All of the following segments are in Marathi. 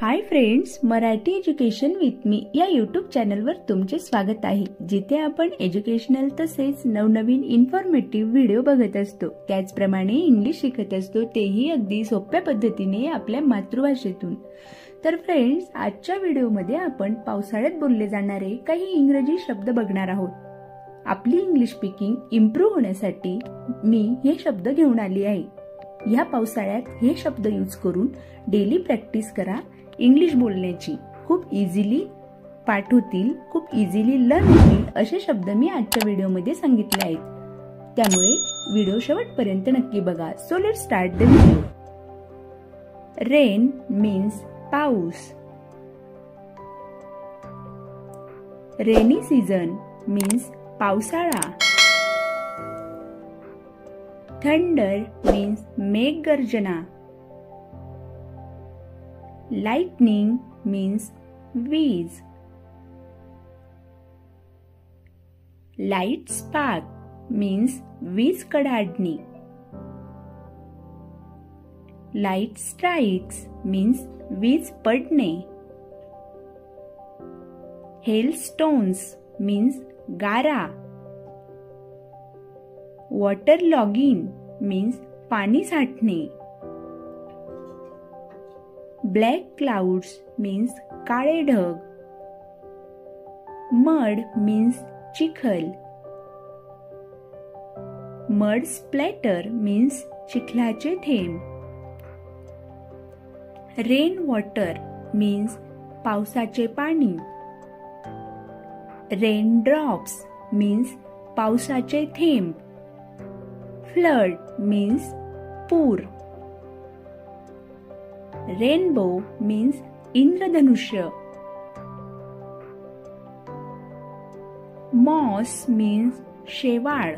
Hi friends, Marathi education with me या यूट्यूब चॅनलवर तुमचे स्वागत आहे, जिथे आपण एज्युकेशनल तसेच नवनवीन इन्फॉर्मेटिव्ह व्हिडिओ बघत असतो। त्याचप्रमाणे इंग्लिश शिकत असतो, तेही अगदी सोप्या पद्धतीने आपल्या मातृभाषेतून। तर फ्रेंड्स, आजच्या व्हिडिओमध्ये आपण पावसाळ्यात बोलले जाणारे काही इंग्रजी शब्द बघणार आहोत। आपली इंग्लिश स्पीकिंग इम्प्रूव्ह होण्यासाठी मी हे शब्द घेऊन आली आहे। या पावसाळ्यात हे शब्द यूज करून डेली प्रॅक्टिस करा। इंग्लिश बोलण्याची खूप इझिली पाठ होतील, खूप इझिली लर्न होतील असे शब्द मी आजच्या व्हिडिओमध्ये सांगितले आहेत। त्यामुळे व्हिडिओ शेवटपर्यंत नक्की बघा। So let's start the video. Rain means पाऊस। रेनी सीझन मीन्स पावसाळा। थंडर मीन्स मेघगर्जना। Lightning means वीज। Light spark means वीज कडाडणी। Light strikes means वीज पडणे। Hailstones means गारा। Waterlogging means पाणी साठणे। Black clouds means काळे ढग। Mud means चिखल। Mud splatter means चिखलाचे थेंब। Rain water means पावसाचे पाणी। Raindrops means पावसाचे थेंब। Flood means पूर। रेनबो means इंद्रधनुष्य। मॉस means शेवाळ।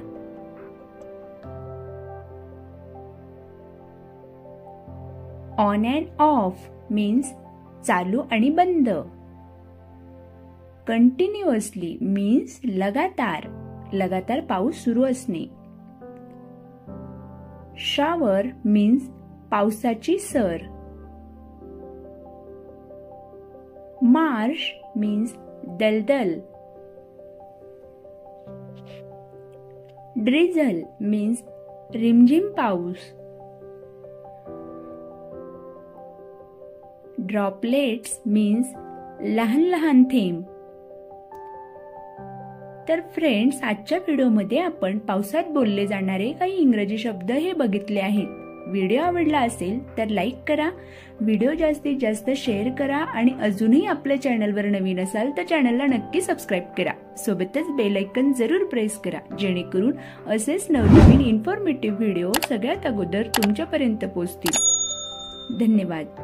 ऑन अँड ऑफ means चालू आणि बंद। कंटिन्युअसली means लगातार पाऊस सुरू असणे। शॉवर means पावसाची सर। मार्श means दलदल। ड्रिझल means रिमझिम पाऊस। ड्रॉपलेट्स means लहान थेंब। तर फ्रेंड्स, आजच्या व्हिडिओमध्ये आपण पावसात बोलले जाणारे काही इंग्रजी शब्द हे बघितले आहेत। व्हिडिओ आवडला असेल तर लाईक करा, व्हिडिओ जास्तीत जास्त शेअर करा आणि अजूनही आपल्या चॅनलवर नवीन असाल तर चॅनलला नक्की सबस्क्राईब करा। सोबतच बेल आयकॉन जरूर प्रेस करा, जेणेकरून असेच नवनवीन इन्फॉर्मेटिव्ह व्हिडिओ सगळ्यात अगोदर तुमच्यापर्यंत पोहोचतील। धन्यवाद।